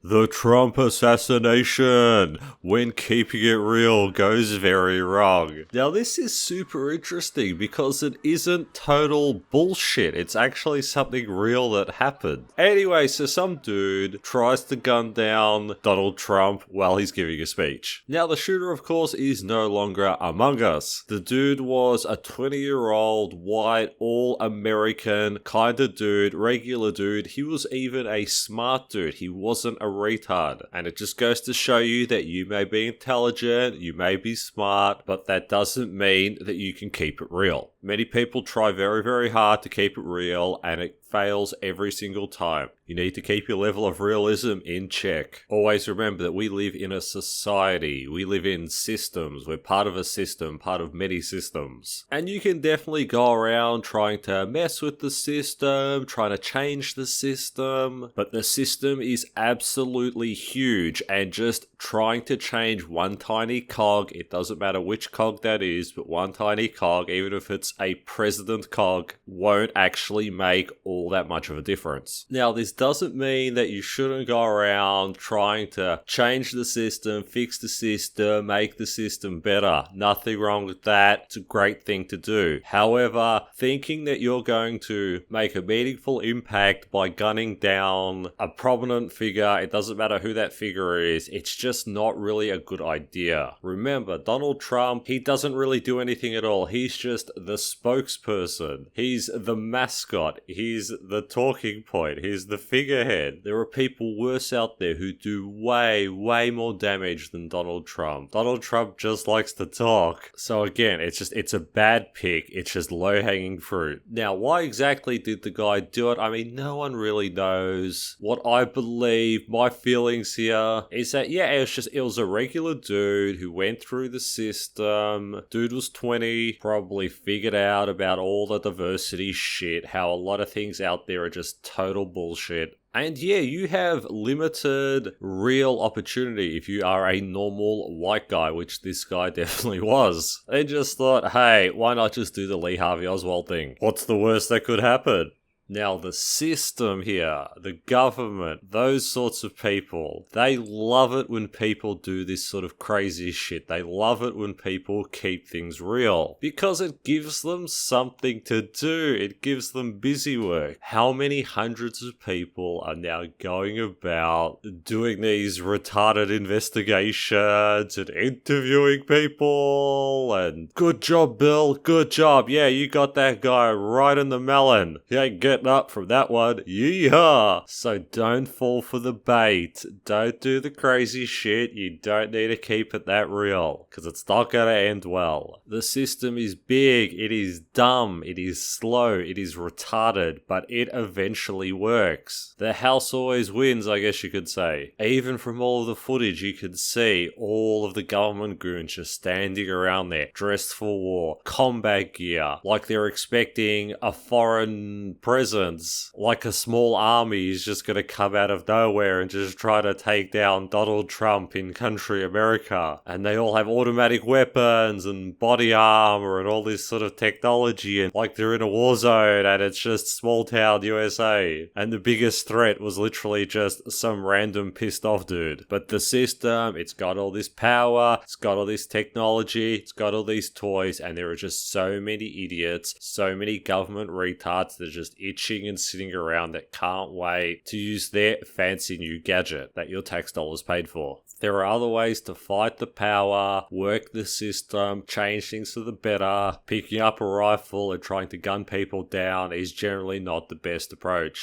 The Trump Assassination, when keeping it real goes very wrong. Now this is super interesting because it isn't total bullshit, it's actually something real that happened. Anyway, so some dude tries to gun down Donald Trump while he's giving a speech. Now the shooter of course is no longer among us. The dude was a 20-year-old white all-American kind of dude, regular dude. He was even a smart dude, he wasn't a retard. And it just goes to show you that you may be intelligent, you may be smart, but that doesn't mean that you can keep it real. Many people try very, very hard to keep it real and it fails every single time. You need to keep your level of realism in check. Always remember that we live in a society. We live in systems. We're part of a system, part of many systems. And you can definitely go around trying to mess with the system, trying to change the system, but the system is absolutely huge, and just trying to change one tiny cog, it doesn't matter which cog that is, but one tiny cog, even if it's a president cog, won't actually make all that much of a difference. Now, this doesn't mean that you shouldn't go around trying to change the system, fix the system, make the system better. Nothing wrong with that. It's a great thing to do. However, thinking that you're going to make a meaningful impact by gunning down a prominent figure, it doesn't matter who that figure is, it's just not really a good idea. Remember, Donald Trump, he doesn't really do anything at all. He's just the spokesperson. He's the mascot. He's the talking point. He's the figurehead. There are people worse out there who do way, way more damage than Donald Trump. Donald Trump just likes to talk. So again, it's a bad pick. It's just low-hanging fruit. Now, why exactly did the guy do it? I mean, no one really knows. What I believe, my feelings here, is that, yeah, it was a regular dude who went through the system. Dude was 20, probably figured out about all the diversity shit, how a lot of things out there are just total bullshit. And yeah, you have limited real opportunity if you are a normal white guy, which this guy definitely was. They just thought, hey, why not just do the Lee Harvey Oswald thing? What's the worst that could happen? Now, the system here, the government, those sorts of people, they love it when people do this sort of crazy shit. They love it when people keep things real because it gives them something to do. It gives them busy work. How many hundreds of people are now going about doing these retarded investigations and interviewing people and good job, Bill, good job. Yeah, you got that guy right in the melon. He ain't getting up from that one. Yeehaw! So don't fall for the bait. Don't do the crazy shit. You don't need to keep it that real because it's not going to end well. The system is big. It is dumb. It is slow. It is retarded, but it eventually works. The house always wins, I guess you could say. Even from all of the footage, you could see all of the government goons just standing around there, dressed for war, combat gear, like they're expecting a foreign presence. Like a small army is just going to come out of nowhere and just try to take down Donald Trump in country America. And they all have automatic weapons and body armor and all this sort of technology, and like they're in a war zone and it's just small town USA. And the biggest threat was literally just some random pissed off dude. But the system, it's got all this power, it's got all this technology, it's got all these toys, and there are just so many idiots, so many government retards that are just itching and sitting around that can't wait to use their fancy new gadget that your tax dollars paid for. There are other ways to fight the power, work the system, change things for the better. Picking up a rifle and trying to gun people down is generally not the best approach.